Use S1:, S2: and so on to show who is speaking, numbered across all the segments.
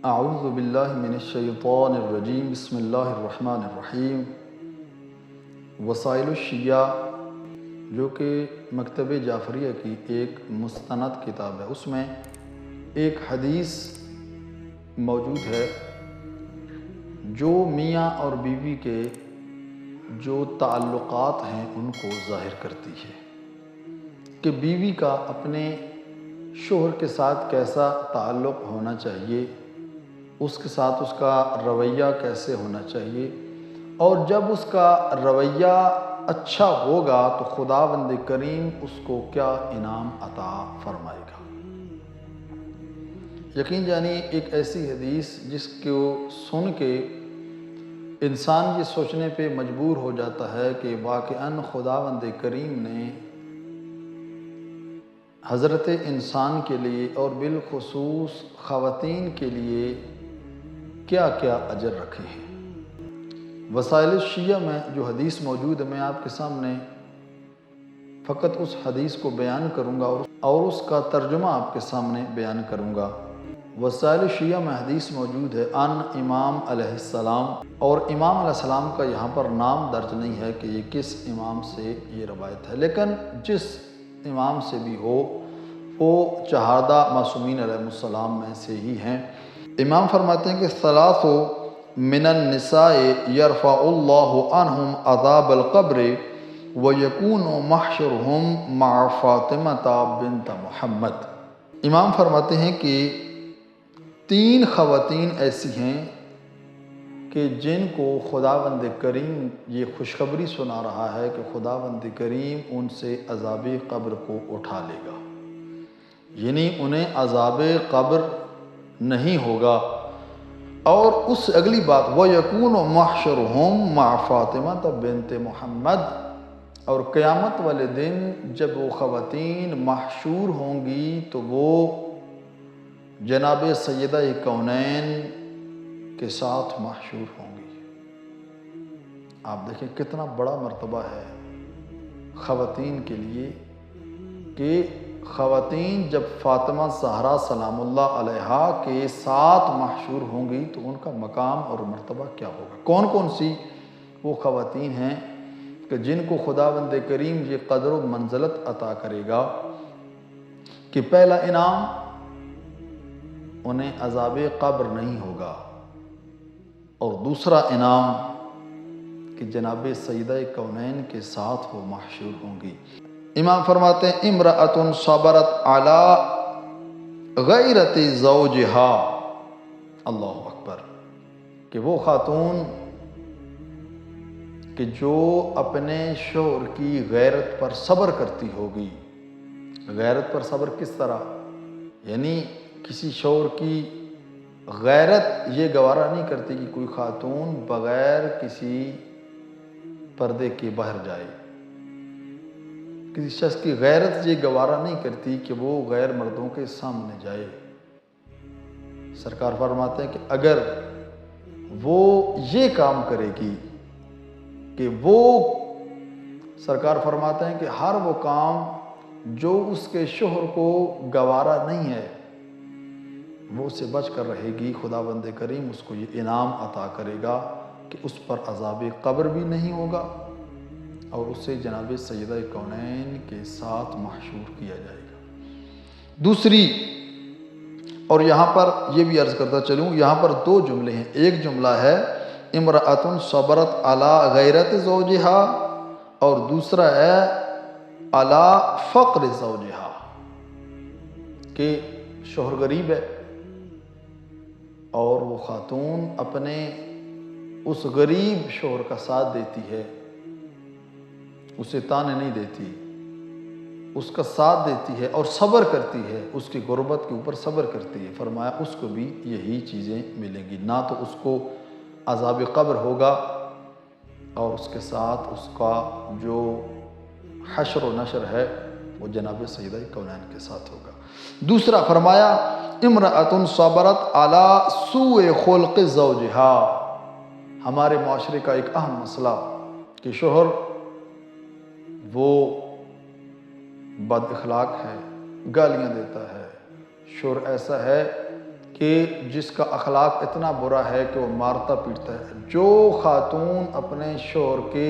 S1: اعوذ باللہ من الشیطان الرجیم بسم اللہ الرحمن الرحیم۔ وسائل الشیعہ جو کہ مکتب جعفریہ کی ایک مستند کتاب ہے، اس میں ایک حدیث موجود ہے جو میاں اور بیوی کے جو تعلقات ہیں ان کو ظاہر کرتی ہے کہ بیوی کا اپنے شوہر کے ساتھ کیسا تعلق ہونا چاہیے، اس کے ساتھ اس کا رویہ کیسے ہونا چاہیے، اور جب اس کا رویہ اچھا ہوگا تو خداوند کریم اس کو کیا انعام عطا فرمائے گا۔ یقین جانی ایک ایسی حدیث جس کو سن کے انسان یہ سوچنے پہ مجبور ہو جاتا ہے کہ واقعاً خداوند کریم نے حضرت انسان کے لیے اور بالخصوص خواتین کے لیے کیا کیا اجر رکھے ہیں۔ وسائل الشیعہ میں جو حدیث موجود ہے، میں آپ کے سامنے فقط اس حدیث کو بیان کروں گا اور اس کا ترجمہ آپ کے سامنے بیان کروں گا۔ وسائل الشیعہ میں حدیث موجود ہے ان امام علیہ السلام، اور امام علیہ السلام کا یہاں پر نام درج نہیں ہے کہ یہ کس امام سے یہ روایت ہے، لیکن جس امام سے بھی ہو وہ چہاردہ معصومین علیہ السلام میں سے ہی ہیں۔ امام فرماتے ہیں کہ ثلاث من النساء یرفع اللہ عنہم عذاب القبر ویکون محشرہم مع فاطمہ بنت محمد۔ امام فرماتے ہیں کہ 3 خواتین ایسی ہیں کہ جن کو خداوند کریم یہ خوشخبری سنا رہا ہے کہ خداوند کریم ان سے عذاب قبر کو اٹھا لے گا، یعنی انہیں عذاب قبر نہیں ہوگا۔ اور اس سے اگلی بات وَيَكُونُ مَحْشَرُهُمْ مَعَ فاطمہ بنت محمد، اور قیامت والے دن جب وہ خواتین محشور ہوں گی تو وہ جناب سیدہ کونین کے ساتھ محشور ہوں گی۔ آپ دیکھیں کتنا بڑا مرتبہ ہے خواتین کے لیے کہ خواتین جب فاطمہ زہرا سلام اللہ علیہا کے ساتھ محشور ہوں گی تو ان کا مقام اور مرتبہ کیا ہوگا۔ کون کون سی وہ خواتین ہیں کہ جن کو خداوند کریم یہ قدر و منزلت عطا کرے گا کہ پہلا انعام انہیں عذاب قبر نہیں ہوگا، اور دوسرا انعام کہ جناب سیدہ کونین کے ساتھ وہ محشور ہوں گی۔ امام فرماتے ہیں امرأۃ صبرت علی غیرت زوجہا، اللہ اکبر، کہ وہ خاتون کہ جو اپنے شوہر کی غیرت پر صبر کرتی ہوگی۔ غیرت پر صبر کس طرح؟ یعنی کسی شوہر کی غیرت یہ گوارا نہیں کرتی کہ کوئی خاتون بغیر کسی پردے کے باہر جائے، کسی شخص کی غیرت یہ گوارا نہیں کرتی کہ وہ غیر مردوں کے سامنے جائے۔ سرکار فرماتے ہیں کہ اگر وہ یہ کام کرے گی کہ وہ سرکار فرماتے ہیں کہ ہر وہ کام جو اس کے شوہر کو گوارا نہیں ہے وہ اسے بچ کر رہے گی، خداوند کریم اس کو یہ انعام عطا کرے گا کہ اس پر عذاب قبر بھی نہیں ہوگا اور اسے جناب سیدہ کونین کے ساتھ محشور کیا جائے گا۔ دوسری، اور یہاں پر یہ بھی عرض کرتا چلوں، یہاں پر 2 جملے ہیں۔ ایک جملہ ہے امرأۃ صبرت علی غیرت زوجہا، اور دوسرا ہے علی فقر زوجہا، کہ شوہر غریب ہے اور وہ خاتون اپنے اس غریب شوہر کا ساتھ دیتی ہے، اسے تانے نہیں دیتی، اس کا ساتھ دیتی ہے اور صبر کرتی ہے، اس کی غربت کے اوپر صبر کرتی ہے۔ فرمایا اس کو بھی یہی چیزیں ملیں گی، نہ تو اس کو عذاب قبر ہوگا اور اس کے ساتھ اس کا جو حشر و نشر ہے وہ جناب سیدہ کونین کے ساتھ ہوگا۔ دوسرا فرمایا امرأۃ صبرت علی سوء خلق زوجہا۔ ہمارے معاشرے کا ایک اہم مسئلہ کہ شوہر وہ بد اخلاق ہے، گالیاں دیتا ہے، شوہر ایسا ہے کہ کہ جس کا اخلاق اتنا برا ہے کہ وہ مارتا پیٹتا ہے۔ جو خاتون اپنے شوہر کے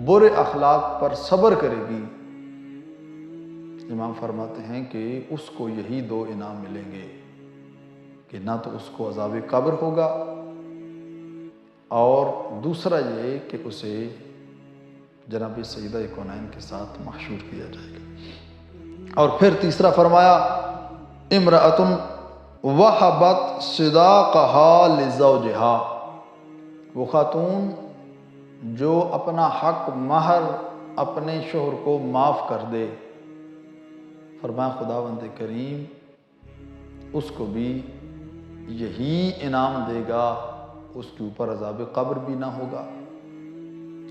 S1: برے اخلاق پر صبر کرے گی، امام فرماتے ہیں کہ اس کو یہی دو انعام ملیں گے کہ نہ تو اس کو عذاب قبر ہوگا، اور دوسرا یہ کہ اسے جناب سیدہ کونین کے ساتھ محشور کیا جائے گا۔ اور پھر تیسرا فرمایا امرأۃ وہبت صداقہا لزوجہا، وہ خاتون جو اپنا حق مہر اپنے شوہر کو معاف کر دے، فرمایا خداوند کریم اس کو بھی یہی انعام دے گا، اس کے اوپر عذاب قبر بھی نہ ہوگا،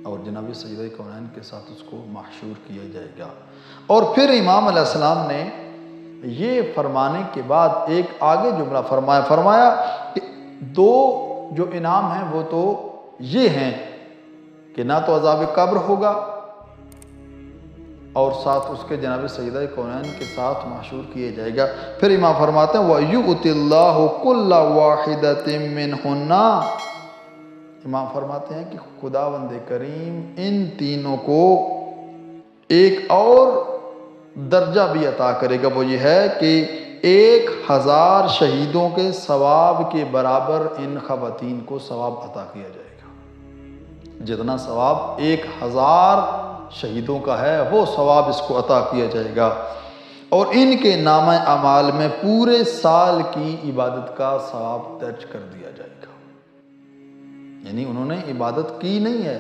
S1: اور جناب سیدہ کونین کے ساتھ اس کو محشور کیا جائے گا۔ اور پھر امام علیہ السلام نے یہ فرمانے کے بعد ایک آگے جملہ فرمایا کہ دو جو انعام ہیں وہ تو یہ ہیں کہ نہ تو عذاب قبر ہوگا، اور ساتھ اس کے جناب سیدہ کونین کے ساتھ محشور کیے جائے گا۔ پھر امام فرماتے ہیں وَيُؤْتِ اللَّهُ كُلَّ وَاحِدَةٍ مِّنْهُنَّ، امام فرماتے ہیں کہ خداوند کریم ان تینوں کو ایک اور درجہ بھی عطا کرے گا، وہ یہ ہے کہ 1000 شہیدوں کے ثواب کے برابر ان خواتین کو ثواب عطا کیا جائے گا۔ جتنا ثواب 1000 شہیدوں کا ہے وہ ثواب اس کو عطا کیا جائے گا، اور ان کے نامہ اعمال میں پورے سال کی عبادت کا ثواب درج کر دیا جائے گا۔ یعنی انہوں نے عبادت کی نہیں ہے،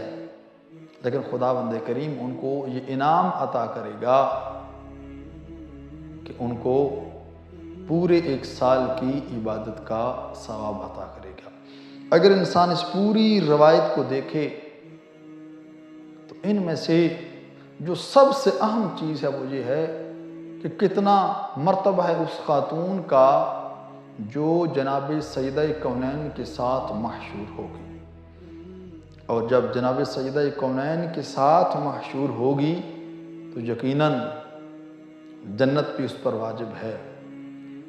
S1: لیکن خداوند کریم ان کو یہ انعام عطا کرے گا کہ ان کو پورے 1 سال کی عبادت کا ثواب عطا کرے گا۔ اگر انسان اس پوری روایت کو دیکھے تو ان میں سے جو سب سے اہم چیز ہے وہ یہ ہے کہ کتنا مرتبہ ہے اس خاتون کا جو جناب سیدہ کونین کے ساتھ محشور ہوگی، اور جب جناب سیدہ کونین کے ساتھ محشور ہوگی تو یقیناً جنت بھی اس پر واجب ہے،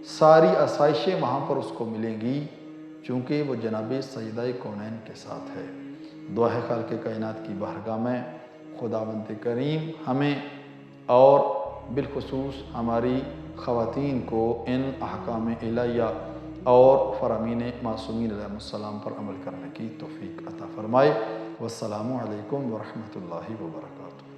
S1: ساری آسائشیں وہاں پر اس کو ملیں گی چونکہ وہ جناب سیدہ کونین کے ساتھ ہے۔ دعا ہے خالق کائنات کی بارگاہ میں خداوند کریم ہمیں اور بالخصوص ہماری خواتین کو ان احکام الہیہ اور فرامین معصومین علیہ السلام پر عمل کرنے کی توفیق عطا فرمائے۔ والسلام علیکم ورحمۃ اللہ وبرکاتہ۔